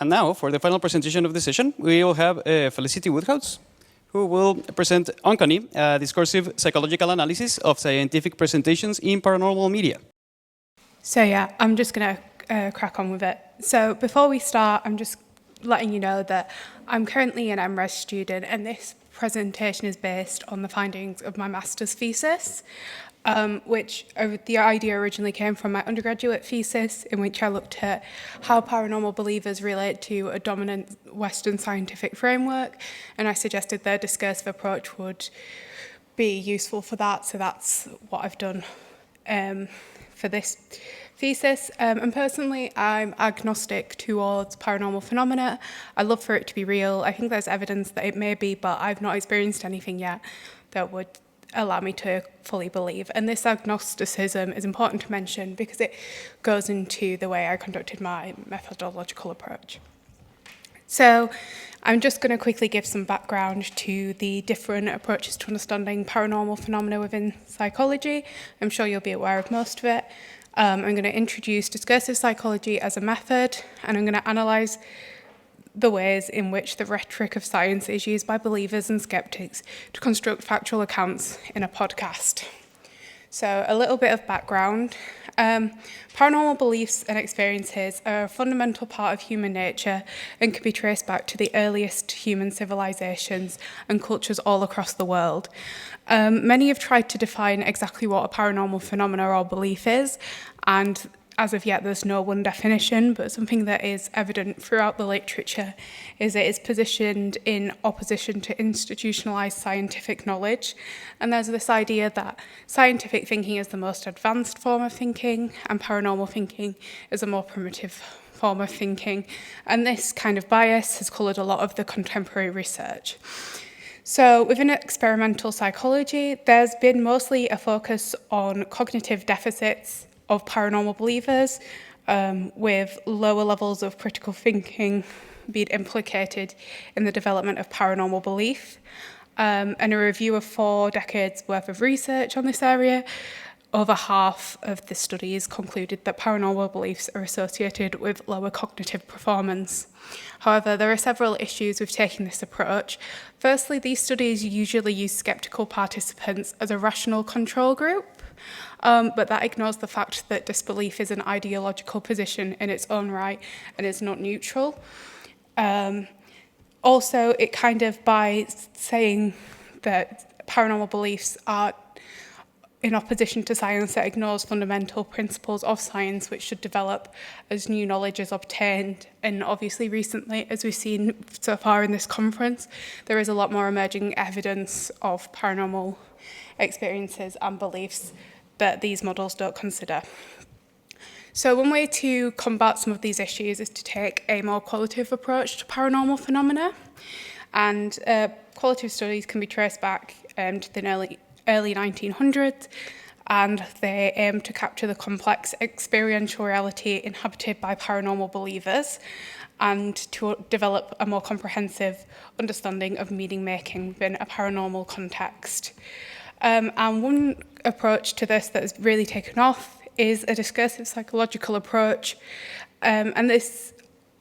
And now, for the final presentation of the session, we will have Felicity Woodhouse, who will present Uncanny, a discursive psychological analysis of scientific presentations in paranormal media. So yeah, I'm just going to crack on with it. So before we start, I'm just letting you know that I'm currently an MRes student, and this presentation is based on the findings of my master's thesis, which the idea originally came from my undergraduate thesis, in which I looked at how paranormal believers relate to a dominant Western scientific framework, and I suggested their discursive approach would be useful for that, so that's what I've done for this thesis. And personally, I'm agnostic towards paranormal phenomena. I love for it to be real. I think there's evidence that it may be, but I've not experienced anything yet that would allow me to fully believe. And this agnosticism is important to mention because it goes into the way I conducted my methodological approach. So I'm just going to quickly give some background to the different approaches to understanding paranormal phenomena within psychology. I'm sure you'll be aware of most of it. I'm going to introduce discursive psychology as a method, and I'm going to analyse the ways in which the rhetoric of science is used by believers and skeptics to construct factual accounts in a podcast. So a little bit of background. Paranormal beliefs and experiences are a fundamental part of human nature and can be traced back to the earliest human civilizations and cultures all across the world. Many have tried to define exactly what a paranormal phenomena or belief is, and as of yet, there's no one definition, but something that is evident throughout the literature is it is positioned in opposition to institutionalized scientific knowledge. And there's this idea that scientific thinking is the most advanced form of thinking, and paranormal thinking is a more primitive form of thinking. And this kind of bias has colored a lot of the contemporary research. So within experimental psychology, there's been mostly a focus on cognitive deficits of paranormal believers, with lower levels of critical thinking being implicated in the development of paranormal belief. And a review of 4 decades worth of research on this area, over half of the studies concluded that paranormal beliefs are associated with lower cognitive performance. However, there are several issues with taking this approach. Firstly, these studies usually use skeptical participants as a rational control group, but that ignores the fact that disbelief is an ideological position in its own right and is not neutral. Also, it kind of, by saying that paranormal beliefs are in opposition to science, that ignores fundamental principles of science which should develop as new knowledge is obtained. And obviously recently, as we've seen so far in this conference, there is a lot more emerging evidence of paranormal experiences and beliefs that these models don't consider. So one way to combat some of these issues is to take a more qualitative approach to paranormal phenomena. And qualitative studies can be traced back to the early 1900s, and they aim to capture the complex experiential reality inhabited by paranormal believers and to develop a more comprehensive understanding of meaning making within a paranormal context. And one approach to this that has really taken off is a discursive psychological approach. And this,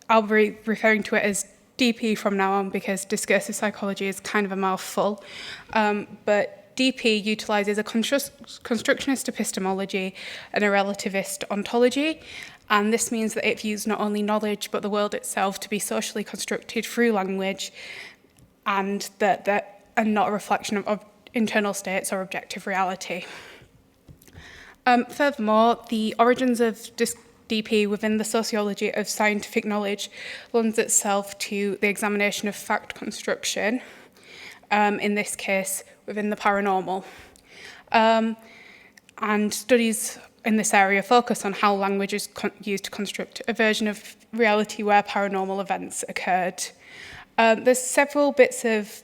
I'll be referring to it as DP from now on because discursive psychology is kind of a mouthful. But DP utilises a constructionist epistemology and a relativist ontology. And this means that it views not only knowledge but the world itself to be socially constructed through language, and that and not a reflection of internal states or objective reality. Furthermore, the origins of DP within the sociology of scientific knowledge lends itself to the examination of fact construction, in this case within the paranormal. And studies in this area focus on how language is used to construct a version of reality where paranormal events occurred. There's several bits of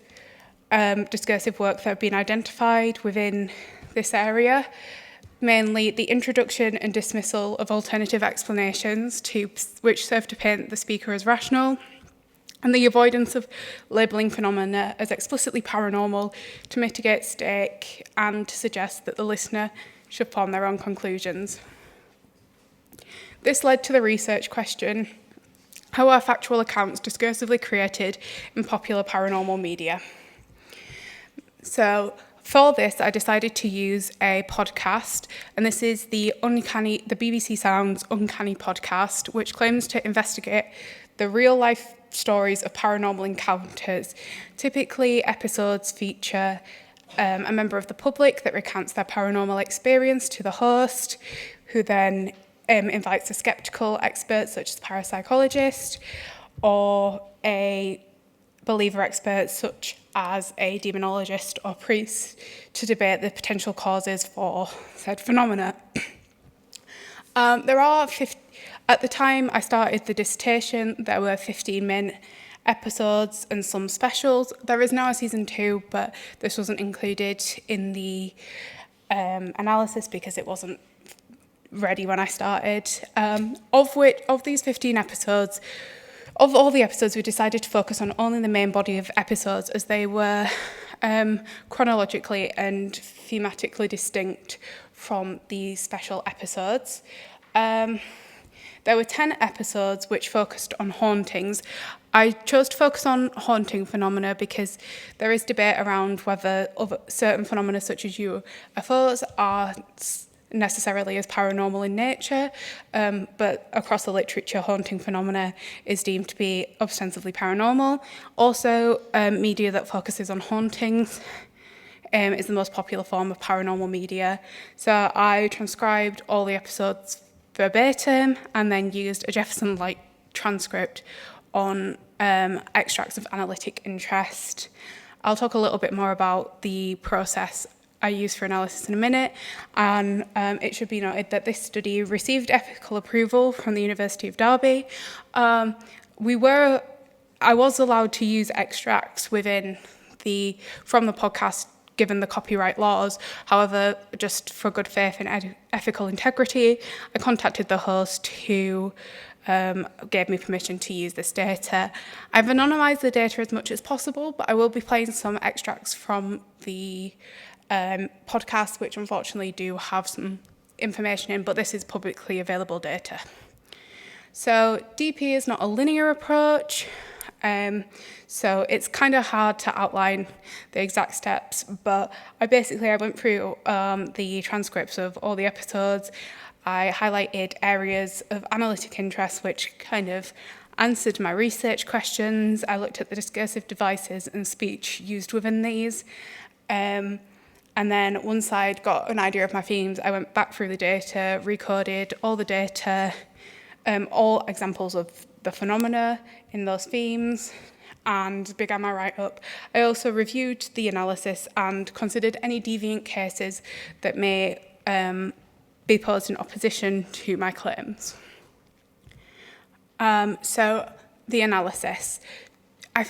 discursive work that have been identified within this area, mainly the introduction and dismissal of alternative explanations which serve to paint the speaker as rational, and the avoidance of labelling phenomena as explicitly paranormal to mitigate stake and to suggest that the listener should form their own conclusions. This led to the research question How are factual accounts discursively created in popular paranormal media? So for this, I decided to use a podcast, and this is the BBC Sounds Uncanny podcast, which claims to investigate the real-life stories of paranormal encounters. Typically, episodes feature a member of the public that recounts their paranormal experience to the host, who then invites a skeptical expert, such as a parapsychologist, or a believer expert, such as a demonologist or priest, to debate the potential causes for said phenomena. At the time I started the dissertation, there were 15-minute episodes and some specials. There is now a season 2, but this wasn't included in the analysis because it wasn't ready when I started. Of these 15 episodes, of all the episodes, we decided to focus on only the main body of episodes, as they were chronologically and thematically distinct from the special episodes. There were 10 episodes which focused on hauntings. I chose to focus on haunting phenomena because there is debate around whether certain phenomena such as UFOs are necessarily as paranormal in nature, but across the literature, haunting phenomena is deemed to be ostensibly paranormal. Also, media that focuses on hauntings is the most popular form of paranormal media. So I transcribed all the episodes verbatim and then used a Jefferson-like transcript on extracts of analytic interest. I'll talk a little bit more about the process I use for analysis in a minute, and it should be noted that this study received ethical approval from the University of Derby. I was allowed to use extracts from the podcast given the copyright laws. However, just for good faith and ethical integrity, I contacted the host who gave me permission to use this data. I've anonymized the data as much as possible, but I will be playing some extracts from the podcast, which unfortunately do have some information in, but this is publicly available data. So DP is not a linear approach, so it's kind of hard to outline the exact steps, but I went through the transcripts of all the episodes. I highlighted areas of analytic interest which kind of answered my research questions. I looked at the discursive devices and speech used within these. And then once I'd got an idea of my themes, I went back through the data, recoded all the data, all examples of the phenomena in those themes, and began my write-up. I also reviewed the analysis and considered any deviant cases that may be posed in opposition to my claims. So the analysis. I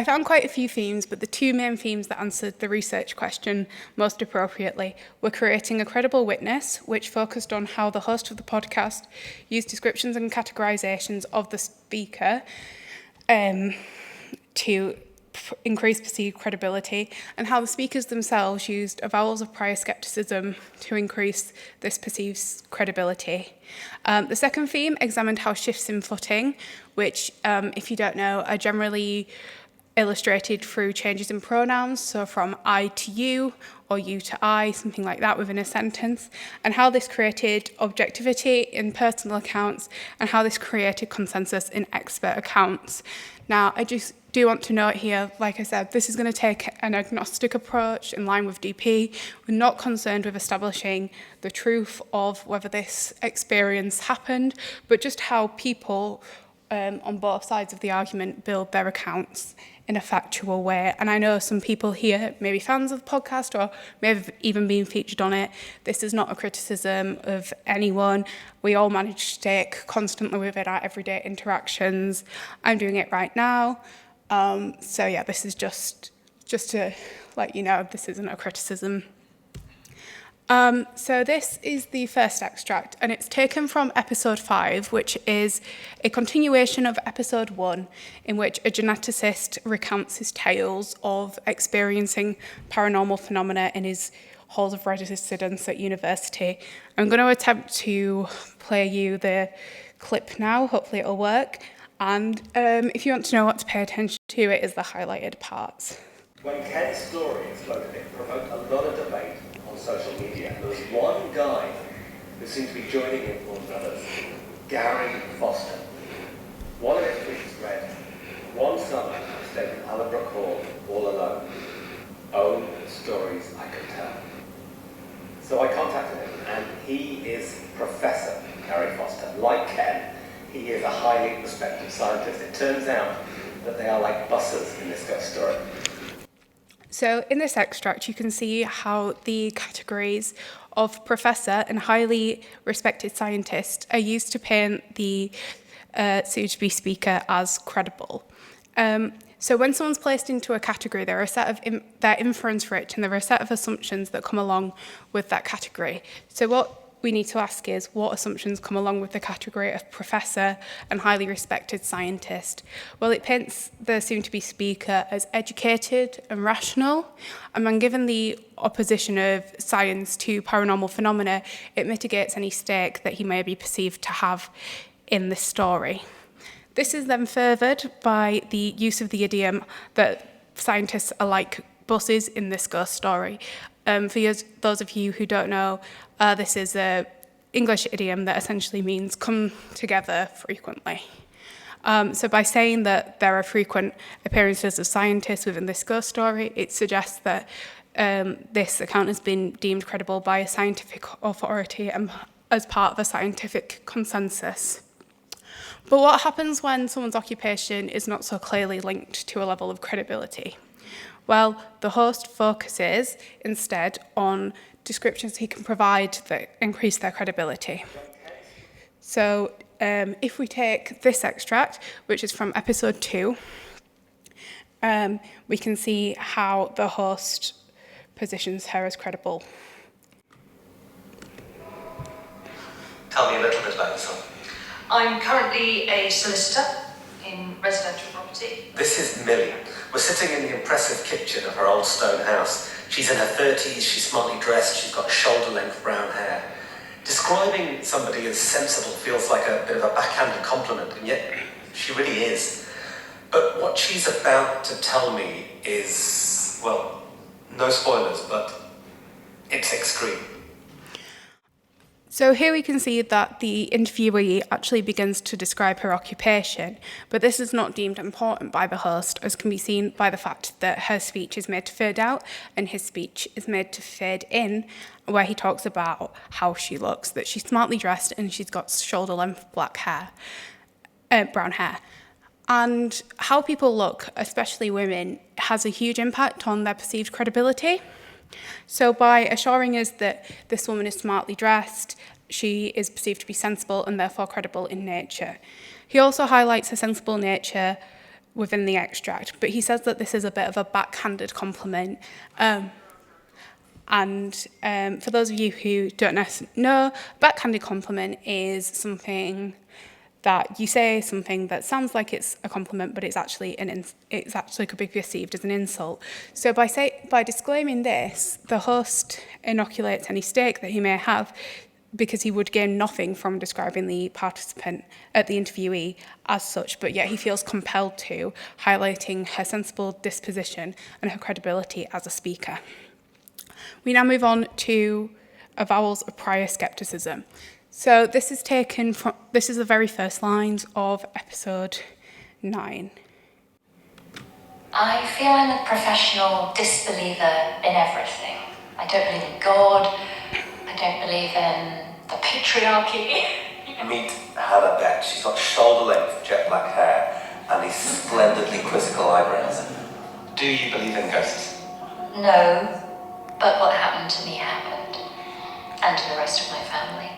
found quite a few themes, but the two main themes that answered the research question most appropriately were creating a credible witness, which focused on how the host of the podcast used descriptions and categorizations of the speaker to increase perceived credibility, and how the speakers themselves used avowals of prior skepticism to increase this perceived credibility. The second theme examined how shifts in footing, which, if you don't know, are generally illustrated through changes in pronouns, so from I to you or you to I, something like that within a sentence, and how this created objectivity in personal accounts and how this created consensus in expert accounts. Now, I just do want to note here, like I said, this is going to take an agnostic approach in line with DP. We're not concerned with establishing the truth of whether this experience happened, but just how people on both sides of the argument build their accounts in a factual way. And I know some people here may be fans of the podcast or may have even been featured on it. This is not a criticism of anyone. We all manage to take constantly within our everyday interactions. I'm doing it right now. So yeah, this is just to let you know, this isn't a criticism. So this is the first extract, and it's taken from episode 5, which is a continuation of episode 1, in which a geneticist recounts his tales of experiencing paranormal phenomena in his halls of residence at university. I'm going to attempt to play you the clip now, hopefully it'll work. And if you want to know what to pay attention to, it is the highlighted parts. When Ken's story exploded, it provoked a lot of debate on social media. There was one guy who seemed to be joining in more than others, Gary Foster. One of his tweets read, "One summer I stayed in Hallam Hall all alone. Oh, stories I could tell." So I contacted him, and he is Professor Gary Foster. Like Ken, he is a highly respected scientist. It turns out that they are like buses in this ghost story. So in this extract, you can see how the categories of professor and highly respected scientist are used to paint the soon-to-be speaker as credible. So when someone's placed into a category, there are a set of their inference rich, and there are a set of assumptions that come along with that category. So what we need to ask is, what assumptions come along with the category of professor and highly respected scientist? Well, it paints the soon-to-be speaker as educated and rational, and when given the opposition of science to paranormal phenomena, it mitigates any stake that he may be perceived to have in this story. This is then furthered by the use of the idiom that scientists are like buses in this ghost story. For those of you who don't know, this is an English idiom that essentially means come together frequently. So by saying that there are frequent appearances of scientists within this ghost story, it suggests that this account has been deemed credible by a scientific authority and as part of a scientific consensus. But what happens when someone's occupation is not so clearly linked to a level of credibility? Well, the host focuses instead on descriptions he can provide that increase their credibility. So if we take this extract, which is from episode 2, we can see how the host positions her as credible. Tell me a little bit about yourself. I'm currently a solicitor in residential property. This is Millie. We're sitting in the impressive kitchen of her old stone house. She's in her 30s, she's smartly dressed, she's got shoulder-length brown hair. Describing somebody as sensible feels like a bit of a backhanded compliment, and yet she really is. But what she's about to tell me is, well, no spoilers, but it's extreme. So here we can see that the interviewee actually begins to describe her occupation, but this is not deemed important by the host, as can be seen by the fact that her speech is made to fade out and his speech is made to fade in, where he talks about how she looks, that she's smartly dressed and she's got shoulder-length brown hair. And how people look, especially women, has a huge impact on their perceived credibility. So by assuring us that this woman is smartly dressed, she is perceived to be sensible and therefore credible in nature. He also highlights her sensible nature within the extract, but he says that this is a bit of a backhanded compliment. For those of you who don't know, backhanded compliment is something that you say something that sounds like it's a compliment, but it's actually could be perceived as an insult. So by disclaiming this, the host inoculates any stake that he may have, because he would gain nothing from describing the participant, the interviewee, as such, but yet he feels compelled to, highlighting her sensible disposition and her credibility as a speaker. We now move on to avowals of prior skepticism. So this is the very first lines of episode 9. I feel I'm a professional disbeliever in everything. I don't believe in God. I don't believe in the patriarchy. Meet Hannah Beck. She's got shoulder-length jet black hair and these splendidly quizzical eyebrows. Do you believe in ghosts? No, but what happened to me happened, and to the rest of my family.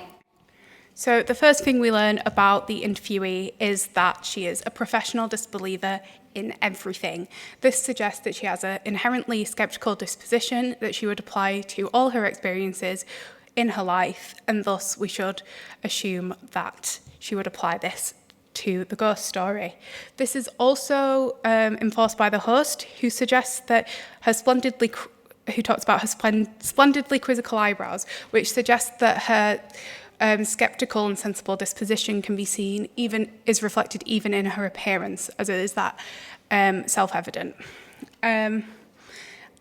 So the first thing we learn about the interviewee is that she is a professional disbeliever in everything. This suggests that she has an inherently skeptical disposition that she would apply to all her experiences in her life, and thus we should assume that she would apply this to the ghost story. This is also enforced by the host, who suggests that who talks about her splendidly quizzical eyebrows, which suggests that her skeptical and sensible disposition can be seen, is reflected even in her appearance, as it is that self-evident.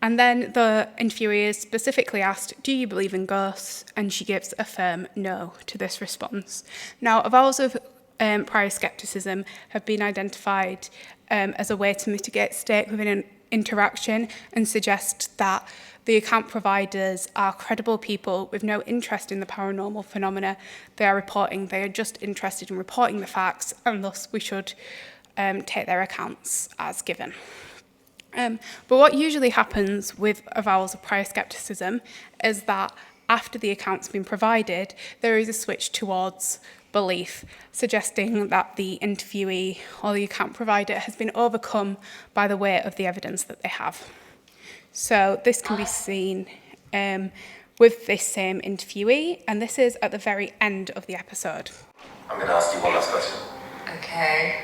And then the interviewee is specifically asked, do you believe in ghosts? And she gives a firm no to this response. Now, avowals of prior skepticism have been identified as a way to mitigate stake within an interaction and suggest that the account providers are credible people with no interest in the paranormal phenomena they are just interested in reporting the facts, and thus we should take their accounts as given. But what usually happens with avowals of prior skepticism is that after the account's been provided, there is a switch towards belief, suggesting that the interviewee or the account provider has been overcome by the weight of the evidence that they have. So this can be seen with this same interviewee, and this is at the very end of the episode. I'm going to ask you one last question. Okay.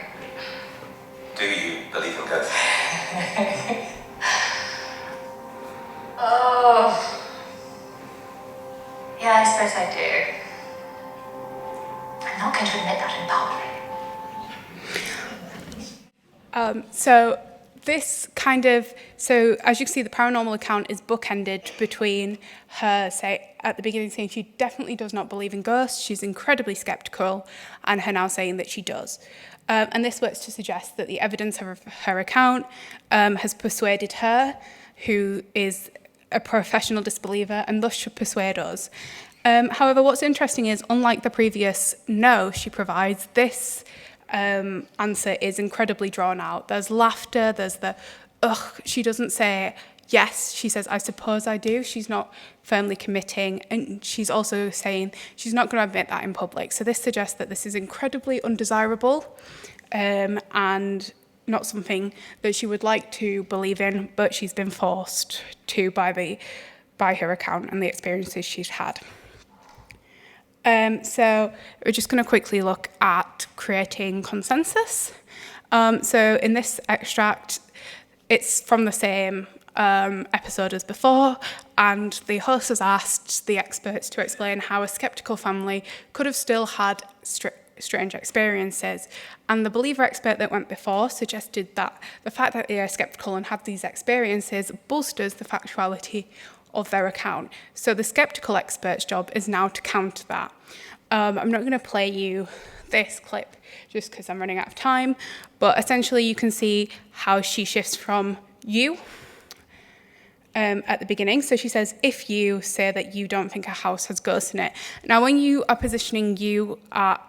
Do you believe in ghosts? Oh. Yeah, I suppose I do. I'm not going to admit that in public. So as you can see, the paranormal account is bookended between her, at the beginning saying she definitely does not believe in ghosts, she's incredibly skeptical, and her now saying that she does. And this works to suggest that the evidence of her account has persuaded her, who is a professional disbeliever, and thus should persuade us. However, what's interesting is, unlike the previous no she provides, this answer is incredibly drawn out. There's laughter, there's the ugh. She doesn't say yes, she says, I suppose I do. She's not firmly committing, and she's also saying she's not going to admit that in public. So this suggests that this is incredibly undesirable and not something that she would like to believe in, but she's been forced to by her account and the experiences she's had. So we're just going to quickly look at creating consensus. So in this extract, it's from the same episode as before, and the host has asked the experts to explain how a skeptical family could have still had strange experiences. And the believer expert that went before suggested that the fact that they are skeptical and have these experiences bolsters the factuality of their account. So the skeptical expert's job is now to counter that. I'm not going to play you this clip just because I'm running out of time, but essentially you can see how she shifts from you at the beginning. So she says, if you say that you don't think a house has ghosts in it. Now, when you are positioning you at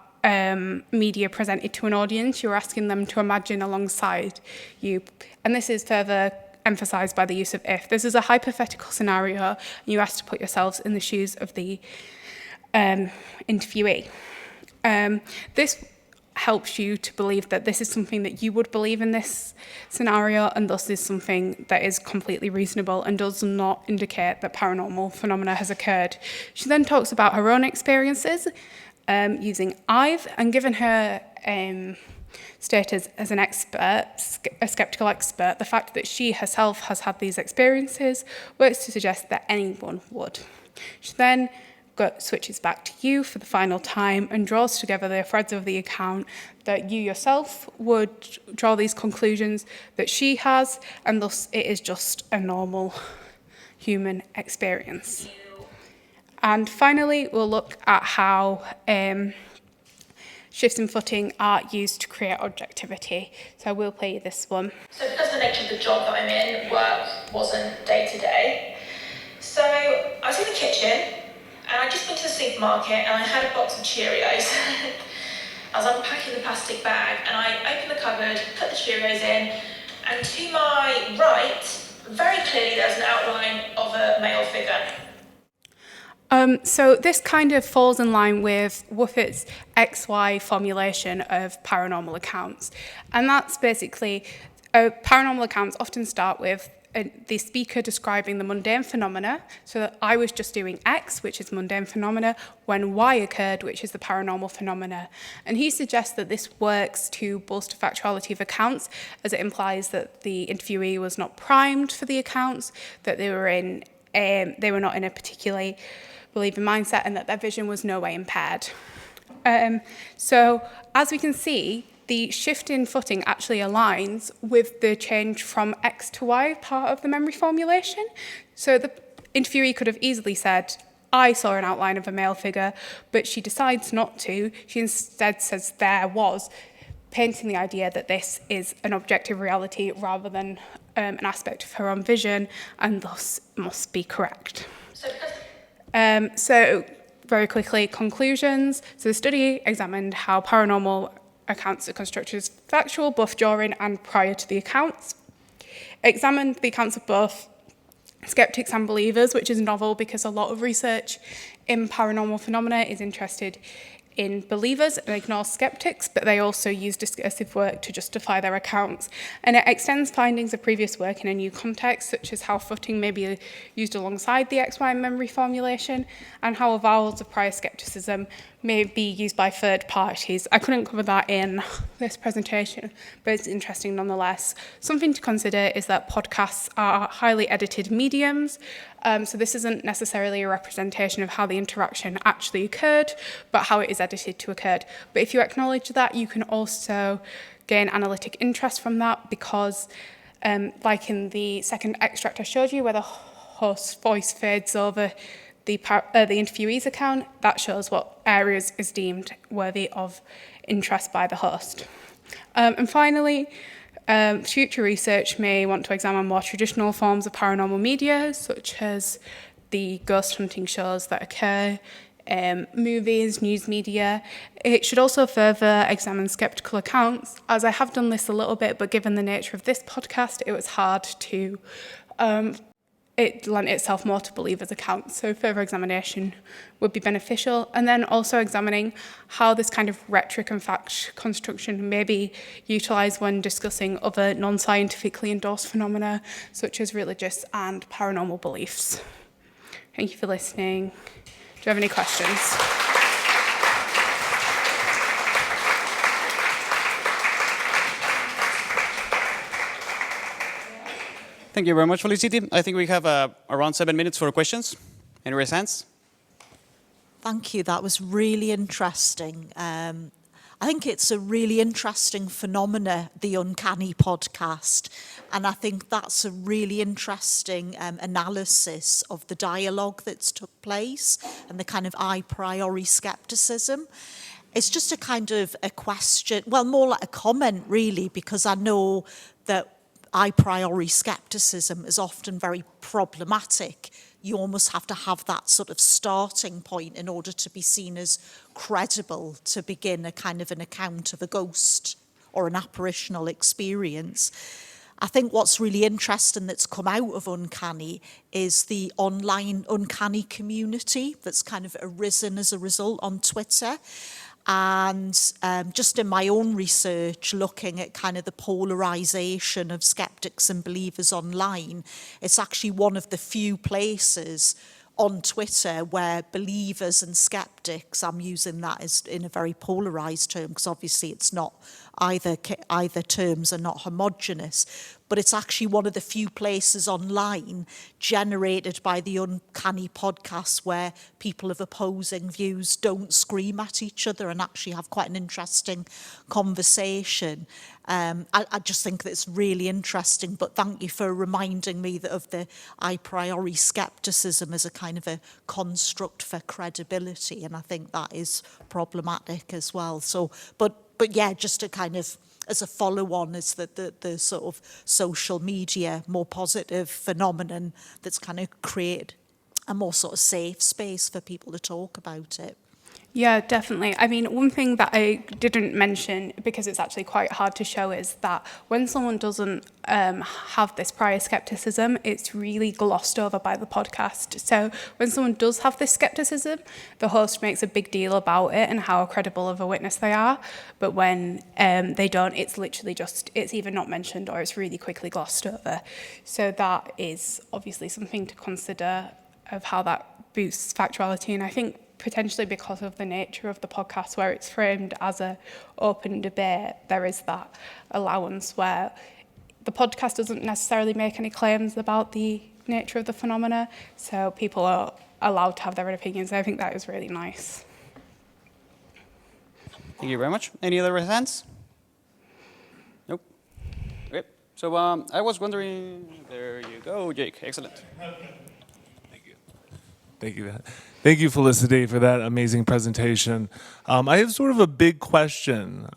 media presented to an audience, you're asking them to imagine alongside you. And this is further emphasised by the use of if. This is a hypothetical scenario, and you ask to put yourselves in the shoes of the interviewee. This helps you to believe that this is something that you would believe in this scenario, and thus is something that is completely reasonable and does not indicate that paranormal phenomena has occurred. She then talks about her own experiences using I've, and given her status as an expert, a skeptical expert, the fact that she herself has had these experiences works to suggest that anyone would. She then switches back to you for the final time and draws together the threads of the account that you yourself would draw these conclusions that she has, and thus it is just a normal human experience. And finally, we'll look at how shifts in footing are used to create objectivity. So I will play you this one. So because of the nature of the job that I'm in, work wasn't day to day. So I was in the kitchen, and I just went to the supermarket and I had a box of Cheerios. I was unpacking the plastic bag and I opened the cupboard, put the Cheerios in, and to my right, very clearly there was an outline of a male figure. So this kind of falls in line with Woofett's XY formulation of paranormal accounts. And that's basically, paranormal accounts often start with the speaker describing the mundane phenomena, so that I was just doing X, which is mundane phenomena, when Y occurred, which is the paranormal phenomena. And he suggests that this works to bolster factuality of accounts, as it implies that the interviewee was not primed for the accounts, that they were not in a particularly believing mindset and that their vision was no way impaired. So as we can see, the shift in footing actually aligns with the change from X to Y part of the memory formulation. So the interviewee could have easily said, I saw an outline of a male figure, but she decides not to. She instead says there was, painting the idea that this is an objective reality rather than an aspect of her own vision, and thus must be correct. So very quickly, conclusions. So the study examined how paranormal accounts are constructed as factual, both during and prior to the accounts. Examined the accounts of both skeptics and believers, which is novel because a lot of research in paranormal phenomena is interested in believers and ignores skeptics, but they also use discursive work to justify their accounts. And it extends findings of previous work in a new context, such as how footing may be used alongside the XY memory formulation, and how avowals of prior skepticism may be used by third parties. I couldn't cover that in this presentation, but it's interesting nonetheless. Something to consider is that podcasts are highly edited mediums, so this isn't necessarily a representation of how the interaction actually occurred, but how it is edited to occur. But if you acknowledge that, you can also gain analytic interest from that because, like in the second extract I showed you, where the host's voice fades over the interviewee's account, that shows what areas is deemed worthy of interest by the host. And finally, future research may want to examine more traditional forms of paranormal media, such as the ghost hunting shows that occur, movies, news media. It should also further examine skeptical accounts, as I have done this a little bit, but given the nature of this podcast, it was hard to it lent itself more to believers' accounts, so further examination would be beneficial. And then also examining how this kind of rhetoric and fact construction may be utilised when discussing other non-scientifically endorsed phenomena, such as religious and paranormal beliefs. Thank you for listening. Do you have any questions? Thank you very much, Felicity. I think we have around 7 minutes for questions. Any raised hands? Thank you. That was really interesting. I think it's a really interesting phenomena, the Uncanny podcast. And I think that's a really interesting analysis of the dialogue that's took place and the kind of a priori skepticism. It's just a kind of a question, well, more like a comment, really, because I know that a priori skepticism is often very problematic. You almost have to have that sort of starting point in order to be seen as credible to begin a kind of an account of a ghost or an apparitional experience. I think what's really interesting that's come out of Uncanny is the online Uncanny community that's kind of arisen as a result on Twitter. And just in my own research, looking at kind of the polarisation of skeptics and believers online, it's actually one of the few places on Twitter where believers and skeptics, I'm using that as in a very polarised term because obviously it's not, either terms are not homogenous, but it's actually one of the few places online generated by the Uncanny podcast where people of opposing views don't scream at each other and actually have quite an interesting conversation. I just think that it's really interesting, but thank you for reminding me of the a priori skepticism as a kind of a construct for credibility, and I think that is problematic as well. So, but yeah, just to kind of, as a follow-on, is that the sort of social media, more positive phenomenon that's kind of created a more sort of safe space for people to talk about it. Yeah, definitely. I mean, one thing that I didn't mention, because it's actually quite hard to show, is that when someone doesn't have this prior skepticism, it's really glossed over by the podcast. So when someone does have this skepticism, the host makes a big deal about it and how credible of a witness they are. But when they don't, it's literally just, it's either not mentioned or it's really quickly glossed over. So that is obviously something to consider of how that boosts factuality. And I think potentially because of the nature of the podcast where it's framed as an open debate, there is that allowance where the podcast doesn't necessarily make any claims about the nature of the phenomena, so people are allowed to have their own opinions. I think that is really nice. Thank you very much. Any other hands? Nope. Okay. So I was wondering, there you go, Jake. Excellent. Thank you. Thank you, Felicity, for that amazing presentation. I have sort of a big question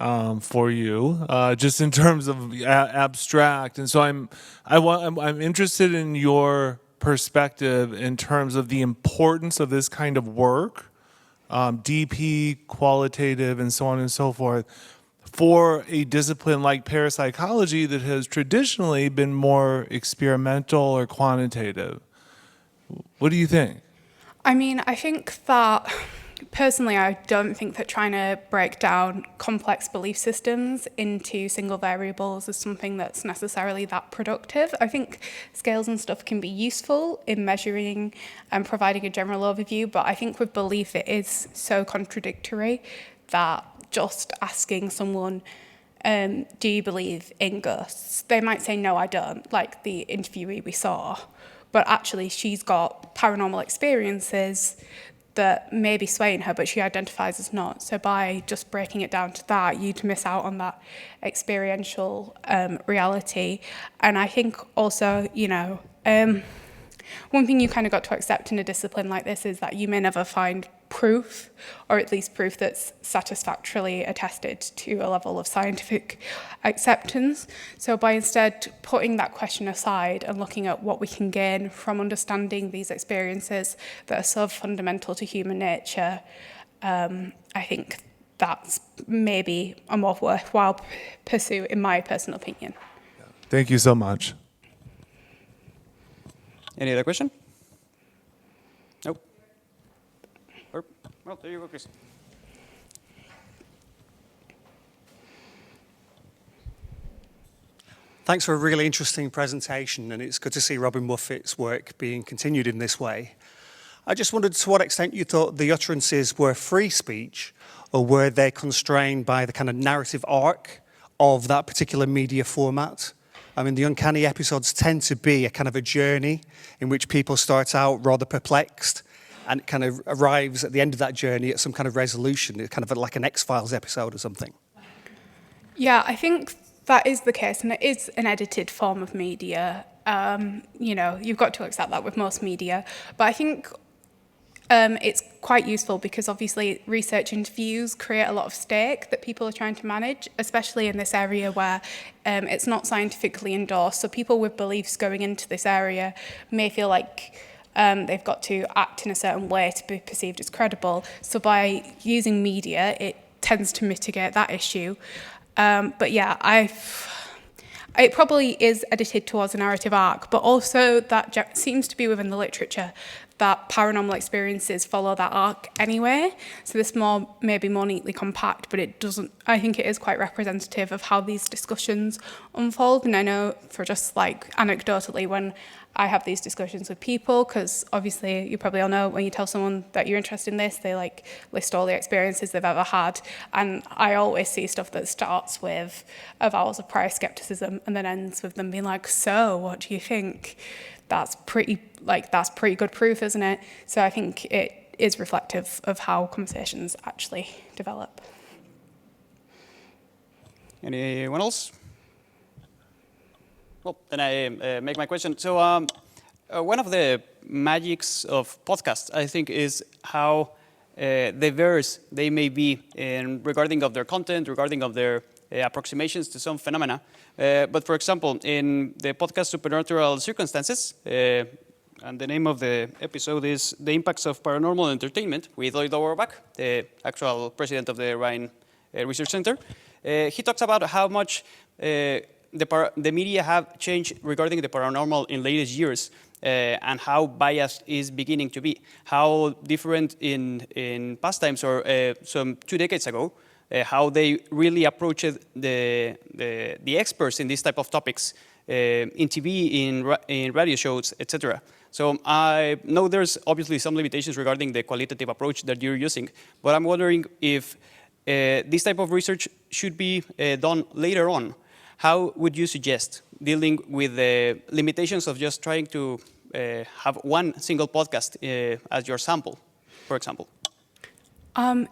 for you, just in terms of abstract. And so I'm interested in your perspective in terms of the importance of this kind of work, DP, qualitative, and so on and so forth, for a discipline like parapsychology that has traditionally been more experimental or quantitative. What do you think? I mean, I think that, personally, I don't think that trying to break down complex belief systems into single variables is something that's necessarily that productive. I think scales and stuff can be useful in measuring and providing a general overview, but I think with belief it is so contradictory that just asking someone, do you believe in ghosts? They might say, no, I don't, like the interviewee we saw. But actually she's got paranormal experiences that may be swaying her, but she identifies as not. So by just breaking it down to that, you'd miss out on that experiential reality. And I think also, one thing you kind of got to accept in a discipline like this is that you may never find proof, or at least proof that's satisfactorily attested to a level of scientific acceptance. So by instead putting that question aside and looking at what we can gain from understanding these experiences that are so fundamental to human nature, I think that's maybe a more worthwhile pursuit, in my personal opinion. Thank you so much. Any other question? Nope. Well, there you go, Chris. Thanks for a really interesting presentation, and it's good to see Robin Muffett's work being continued in this way. I just wondered to what extent you thought the utterances were free speech, or were they constrained by the kind of narrative arc of that particular media format? I mean, the Uncanny episodes tend to be a kind of a journey in which people start out rather perplexed and kind of arrives at the end of that journey at some kind of resolution, kind of like an X-Files episode or something. Yeah, I think that is the case, and it is an edited form of media. You've got to accept that with most media. But I think it's quite useful because obviously research interviews create a lot of stake that people are trying to manage, especially in this area where it's not scientifically endorsed. So people with beliefs going into this area may feel like they've got to act in a certain way to be perceived as credible. So by using media, it tends to mitigate that issue. But yeah, it probably is edited towards a narrative arc, but also that seems to be within the literature that paranormal experiences follow that arc anyway. So this may be more neatly compact, but it doesn't. I think it is quite representative of how these discussions unfold. And I know, for just like anecdotally, when I have these discussions with people, because obviously you probably all know when you tell someone that you're interested in this, they like list all the experiences they've ever had. And I always see stuff that starts with avowals of prior skepticism and then ends with them being like, so what do you think? That's pretty good proof, isn't it? So I think it is reflective of how conversations actually develop. Anyone else? Well, then I make my question. So one of the magics of podcasts, I think, is how diverse they may be regarding of their content, regarding of their approximations to some phenomena. But for example, in the podcast Supernatural Circumstances, and the name of the episode is The Impacts of Paranormal Entertainment, with Lloyd Auerbach, the actual president of the Rhine Research Center. He talks about how much the media have changed regarding the paranormal in latest years, and how biased is beginning to be. How different in past times, or some 2 decades ago, how they really approached the experts in these type of topics in TV, in radio shows, etc. So I know there's obviously some limitations regarding the qualitative approach that you're using, but I'm wondering if this type of research should be done later on. How would you suggest dealing with the limitations of just trying to have one single podcast as your sample, for example?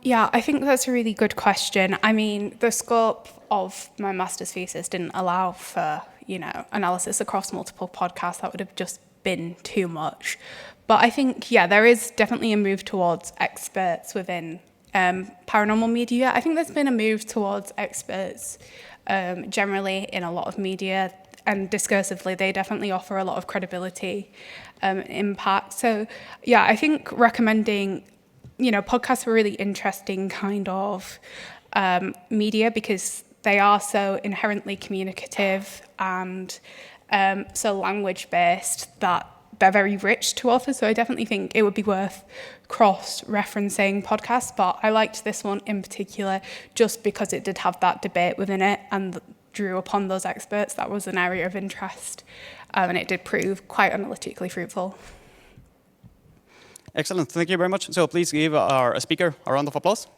Yeah, I think that's a really good question. I mean, the scope of my master's thesis didn't allow for, analysis across multiple podcasts. That would have just been too much. But I think, there is definitely a move towards experts within paranormal media. I think there's been a move towards experts generally in a lot of media, and discursively, they definitely offer a lot of credibility and impact. So, I think recommending podcasts are really interesting kind of media because they are so inherently communicative and so language-based that they're very rich to author. So I definitely think it would be worth cross-referencing podcasts, but I liked this one in particular just because it did have that debate within it and drew upon those experts. That was an area of interest, and it did prove quite analytically fruitful. Excellent, thank you very much. So please give our speaker a round of applause.